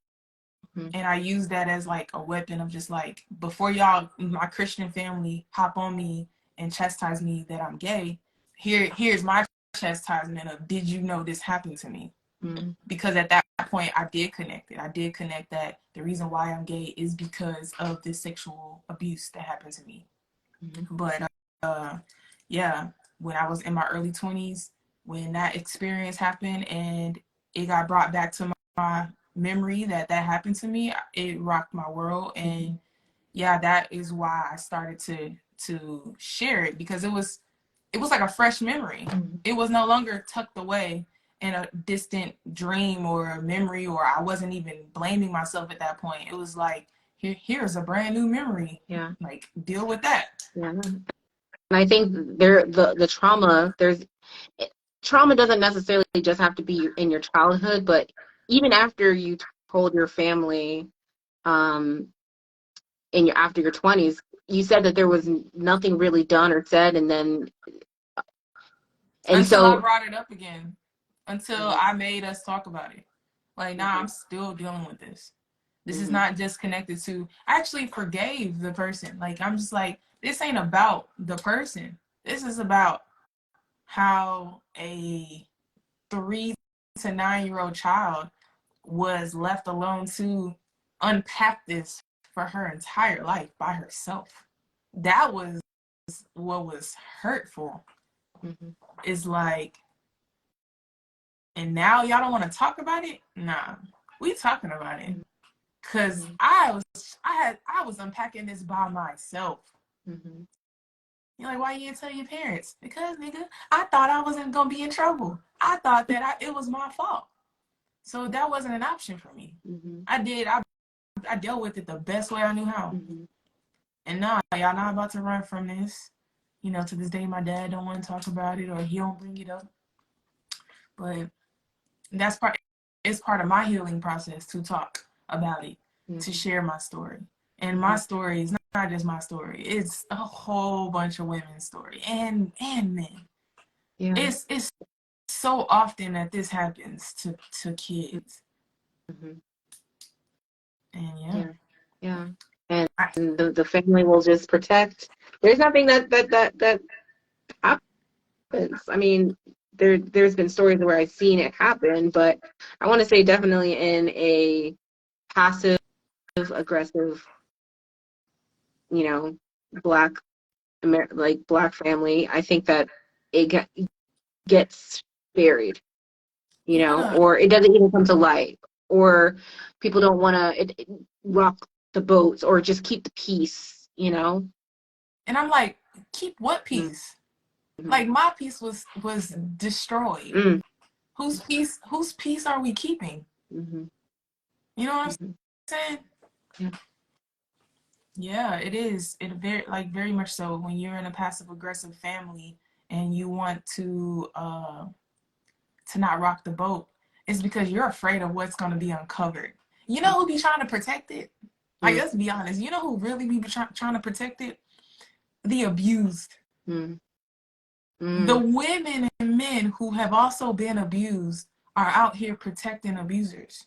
And I use that as like a weapon of just like, before y'all, my Christian family, hop on me and chastise me that I'm gay, here's my chastisement of, did you know this happened to me? Because at that point I did connect it. I did connect that the reason why I'm gay is because of this sexual abuse that happened to me. But yeah, when I was in my early 20s, when that experience happened and it got brought back to my memory that happened to me, it rocked my world. And yeah, that is why I started to share it, because it was like a fresh memory. It was no longer tucked away in a distant dream or a memory, or I wasn't even blaming myself at that point. It was like, here's a brand new memory. Yeah. Like, deal with that. Yeah. And I think the trauma doesn't necessarily just have to be in your childhood, but even after you told your family, after your 20s, you said that there was nothing really done or said, and Until I so brought it up again, until I made us talk about it. Like, nah, I'm still dealing with this. This is not just connected to, I actually forgave the person. Like, I'm just like, this ain't about the person. This is about how a 3 to 9 year old child was left alone to unpack this for her entire life by herself. That was what was hurtful. Is like, and now y'all don't want to talk about it? Nah, we talking about it. Cause I was unpacking this by myself. You're like, why you didn't tell your parents? Because, nigga, I thought I wasn't gonna be in trouble. I thought that it was my fault. So that wasn't an option for me. I dealt with it the best way I knew how. And nah, y'all not about to run from this. You know, to this day, my dad don't want to talk about it, or he don't bring it up. But it's part of my healing process to talk about it, to share my story. And my story is not just my story. It's a whole bunch of women's story and men. Yeah. It's so often that this happens to kids. And yeah. And the family will just protect. There's nothing that happens. I mean, there's been stories where I've seen it happen, but I want to say definitely in a passive aggressive, black black family, I think that it gets buried, yeah. or it doesn't even come to light, or people don't want to rock the boats or just keep the peace. And I'm like, keep what peace? Like, my peace was destroyed. Whose peace are we keeping? You know what I'm saying? Yeah, it is. It very much so. When you're in a passive aggressive family, and you want to not rock the boat, it's because you're afraid of what's going to be uncovered. You know who be trying to protect it? Like, let's be honest. You know who really be trying to protect it? The abused. The women and men who have also been abused are out here protecting abusers.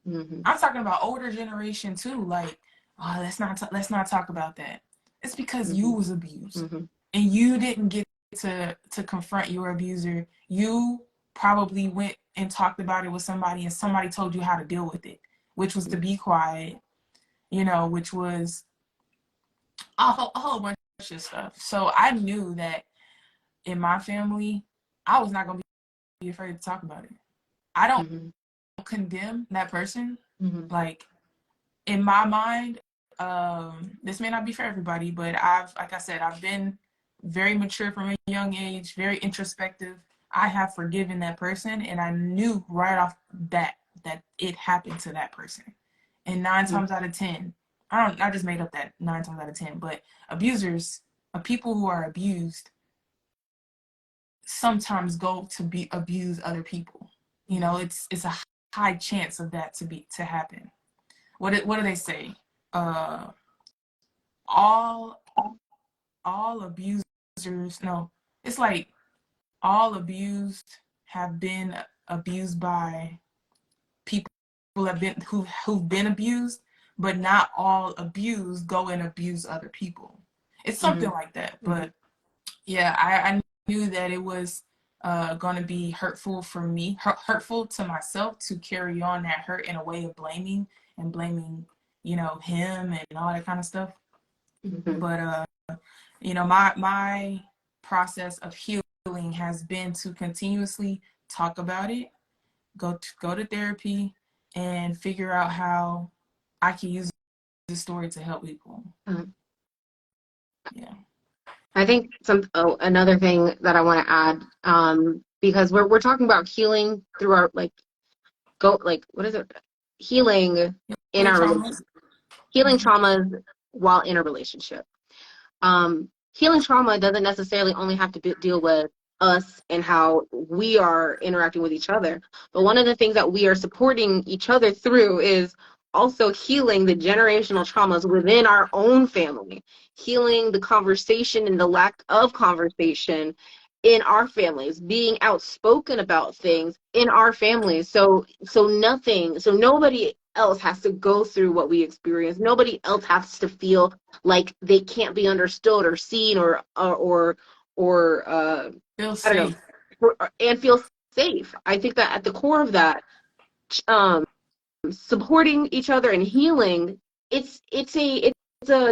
I'm talking about older generation too. Like, oh, let's not talk about that. It's because you was abused and you didn't get to confront your abuser. You probably went and talked about it with somebody, and somebody told you how to deal with it, which was to be quiet, you know, which was a whole bunch of stuff. So I knew that in my family, I was not going to be afraid to talk about it. I don't condemn that person. Like, in my mind, this may not be for everybody, but like I said, I've been very mature from a young age, very introspective. I have forgiven that person, and I knew right off that it happened to that person. And 9 times out of 10, I just made up that 9 times out of 10, but abusers, people who are abused, sometimes go to abuse other people. You know, it's a high chance of that to happen. What do they say? All abusers, no, it's like all abused have been abused by people who've been abused, but not all abused go and abuse other people. It's something like that. But yeah, I knew that it was going to be hurtful for me, hurtful to myself, to carry on that hurt in a way of blaming, you know, him and all that kind of stuff. But you know, my process of healing has been to continuously talk about it, go to therapy, and figure out how I can use the story to help people. Yeah. I think another thing that I want to add, because we're talking about healing through our healing in our relationship, healing traumas while in a relationship. Healing trauma doesn't necessarily only have to deal with us and how we are interacting with each other, but one of the things that we are supporting each other through is also healing the generational traumas within our own family, healing the conversation and the lack of conversation in our families, being outspoken about things in our families. So nobody else has to go through what we experience. Nobody else has to feel like they can't be understood or seen or feel safe. And feel safe. I think that at the core of that, supporting each other and healing, it's a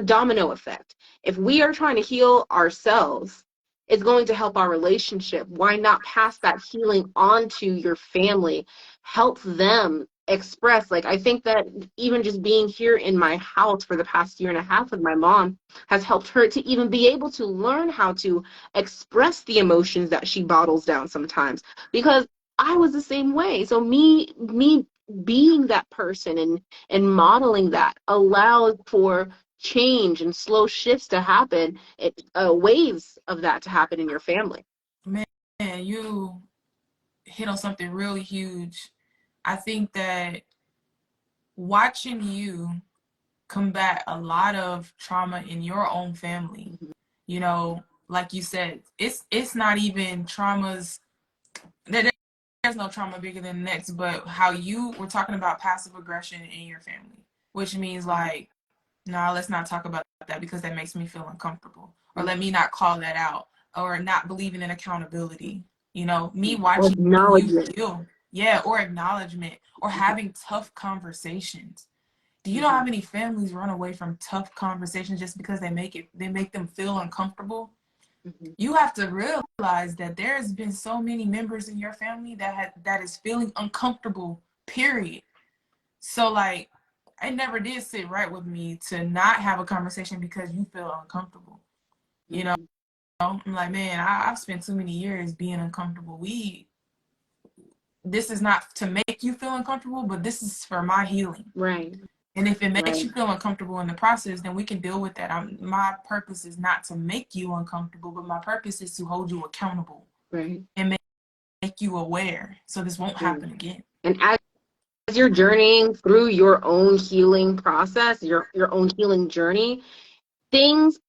domino effect. If we are trying to heal ourselves, it's going to help our relationship. Why not pass that healing on to your family? Help them express. Like, I think that even just being here in my house for the past year and a half with my mom has helped her to even be able to learn how to express the emotions that she bottles down sometimes, because I was the same way. So me being that person and modeling that allows for change and slow shifts to happen, waves of that to happen in your family. Man, you hit on something really huge. I think that watching you combat a lot of trauma in your own family, you know, like you said, it's not even traumas. There's no trauma bigger than the next, but how you were talking about passive aggression in your family, which means like, no, let's not talk about that because that makes me feel uncomfortable, or let me not call that out, or not believing in accountability. You know, me watching you heal, or acknowledgement, or having tough conversations. Do you know how many families run away from tough conversations just because they make them feel uncomfortable? You have to realize that there's been so many members in your family that is feeling uncomfortable, period. So like, it never did sit right with me to not have a conversation because you feel uncomfortable. You know, I'm like, man, I've spent too many years being uncomfortable. This is not to make you feel uncomfortable, but this is for my healing. Right. And if it makes Right. you feel uncomfortable in the process, then we can deal with that. My purpose is not to make you uncomfortable, but my purpose is to hold you accountable Right. and make you aware so this won't Yeah. happen again. And as you're journeying through your own healing process, your own healing journey, things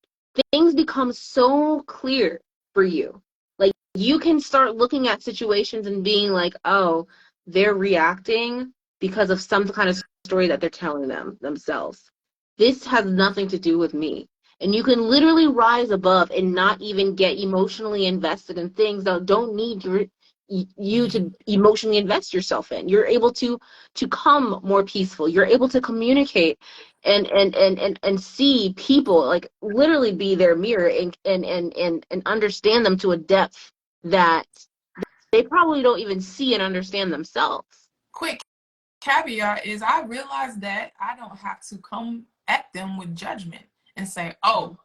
become so clear for you. Like, you can start looking at situations and being like, oh, they're reacting because of some kind of story that they're telling themselves. This has nothing to do with me. And you can literally rise above and not even get emotionally invested in things that don't need you to emotionally invest yourself in. You're able to come more peaceful. You're able to communicate and see people, like, literally be their mirror and understand them to a depth that they probably don't even see and understand themselves. Quick caveat is I realize that I don't have to come at them with judgment and say, oh,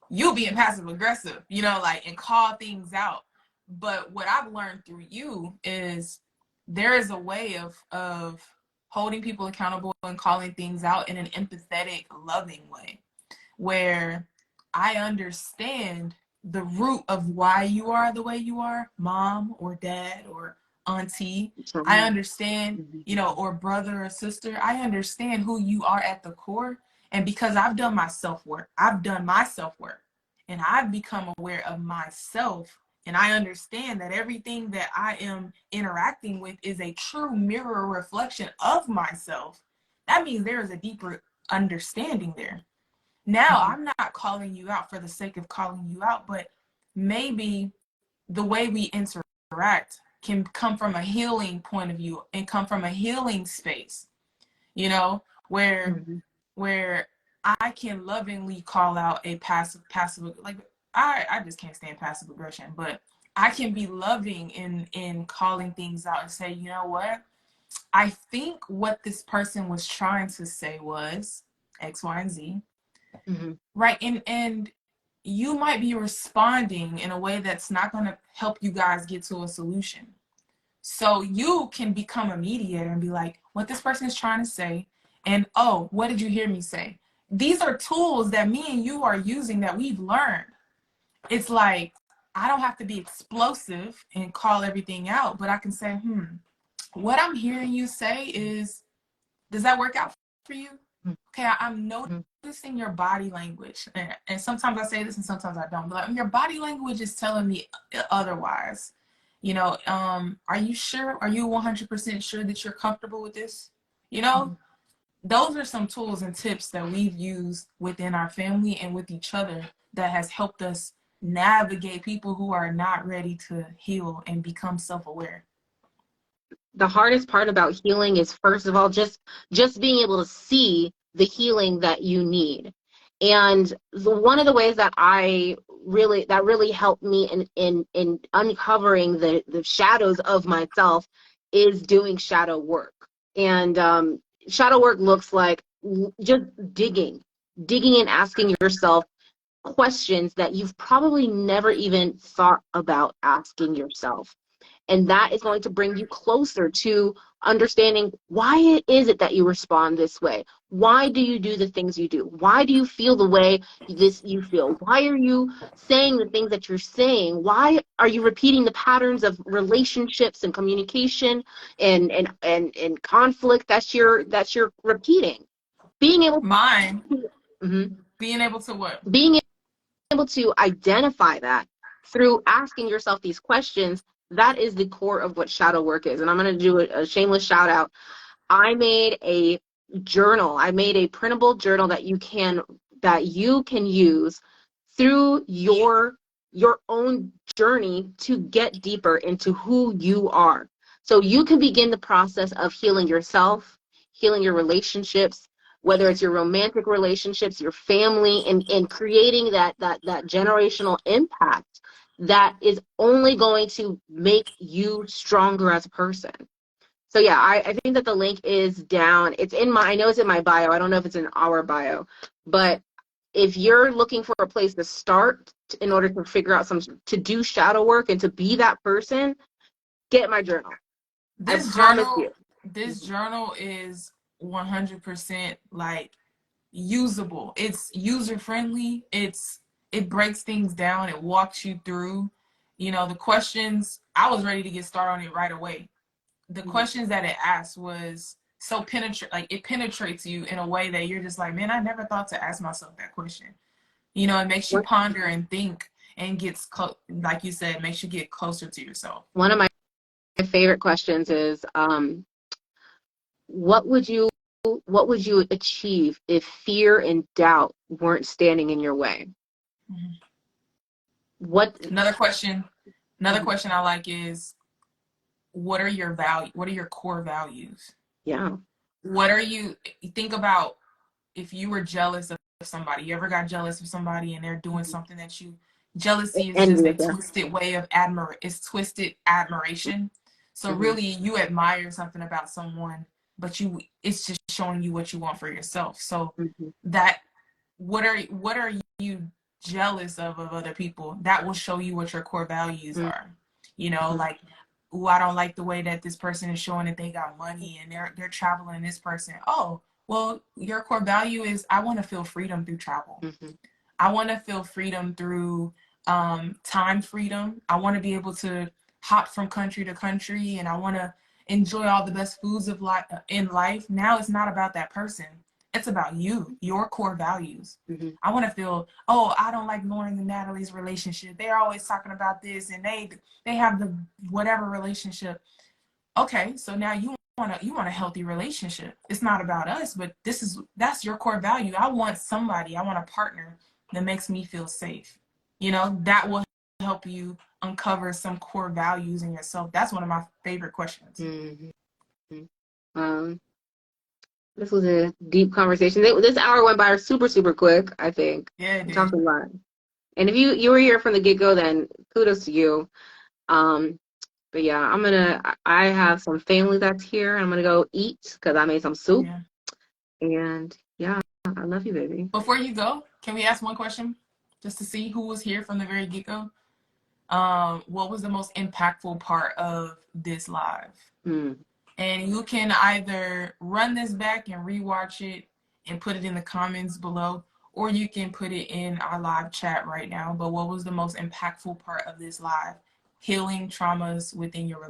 you being passive aggressive, like, and call things out. But what I've learned through you is there is a way of holding people accountable and calling things out in an empathetic, loving way, where I understand the root of why you are the way you are, mom or dad or auntie. I understand, or brother or sister. I understand who you are at the core. And because I've done my self-work, and I've become aware of myself, and I understand that everything that I am interacting with is a true mirror reflection of myself. That means there is a deeper understanding there. Now, I'm not calling you out for the sake of calling you out, but maybe the way we interact can come from a healing point of view and come from a healing space, where where I can lovingly call out a passive, like, I just can't stand passive aggression, but I can be loving in calling things out and say, you know what? I think what this person was trying to say was X, Y, and Z. Mm-hmm. Right. And you might be responding in a way that's not going to help you guys get to a solution. So you can become a mediator and be like, what this person is trying to say, and oh, what did you hear me say? These are tools that me and you are using that we've learned. It's like, I don't have to be explosive and call everything out, but I can say, what I'm hearing you say is, does that work out for you? Okay, I'm noticing your body language. And sometimes I say this and sometimes I don't. But like, your body language is telling me otherwise. Are you sure? Are you 100% sure that you're comfortable with this? Those are some tools and tips that we've used within our family and with each other that has helped us navigate people who are not ready to heal and become self-aware. The hardest part about healing is, first of all, just being able to see the healing that you need. And one of the ways that really helped me in uncovering the shadows of myself is doing shadow work. And shadow work looks like just digging and asking yourself questions that you've probably never even thought about asking yourself. And that is going to bring you closer to understanding, why is it that you respond this way? Why do you do the things you do? Why do you feel the way you feel? Why are you saying the things that you're saying? Why are you repeating the patterns of relationships and communication and conflict that you're repeating? Being able Being able to what? Being able to identify that through asking yourself these questions, that is the core of what shadow work is. And I'm going to do a shameless shout out. I made a journal. I made a printable journal that you can use through your own journey to get deeper into who you are. So you can begin the process of healing yourself, healing your relationships, whether it's your romantic relationships, your family, and creating that generational impact that is only going to make you stronger as a person. So yeah, I think that the link is down. I know it's in my bio. I don't know if it's in our bio, but if you're looking for a place to start in order to figure out to do shadow work and to be that person, get my journal. This I promise you. journal is 100% like usable. It's user friendly. It breaks things down. It walks you through. You know, the questions, I was ready to get started on it right away. The questions that it asked was so penetrate, like it penetrates you in a way that you're just like, man, I never thought to ask myself that question. You know, it makes you ponder and think and gets like you said, makes you get closer to yourself. One of my favorite questions is, what would you achieve if fear and doubt weren't standing in your way? Mm-hmm. What Another question I like is, what are your core values? Yeah. What are you think about if you were jealous of somebody? You ever got jealous of somebody and they're doing something that you jealousy is just a twisted way of it's twisted admiration. So really you admire something about someone, but it's just showing you what you want for yourself. So that what are you jealous of other people? That will show you what your core values are. You know, like, oh, I don't like the way that this person is showing that they got money and they're traveling. This person, oh, well, your core value is I want to feel freedom through travel. I want to feel freedom through time freedom. I want to be able to hop from country to country, and I want to enjoy all the best foods of life in life. Now it's not about that person. It's about you, your core values. I want to feel, oh, I don't like Lauren and Natalie's relationship. They're always talking about this, and they have the whatever relationship. Okay, so now you want a healthy relationship. It's not about us, but that's your core value. I want a partner that makes me feel safe. You know, that will help you uncover some core values in yourself. That's one of my favorite questions. This was a deep conversation. This hour went by super, super quick, I think. Yeah, it did. Talked a lot. And if you were here from the get-go, then kudos to you. But yeah, I have some family that's here. I'm gonna go eat because I made some soup. Yeah. And yeah, I love you, baby. Before you go, can we ask one question just to see who was here from the very get-go? What was the most impactful part of this live? And you can either run this back and rewatch it and put it in the comments below, or you can put it in our live chat right now. But what was the most impactful part of this live? Healing traumas within your relationship.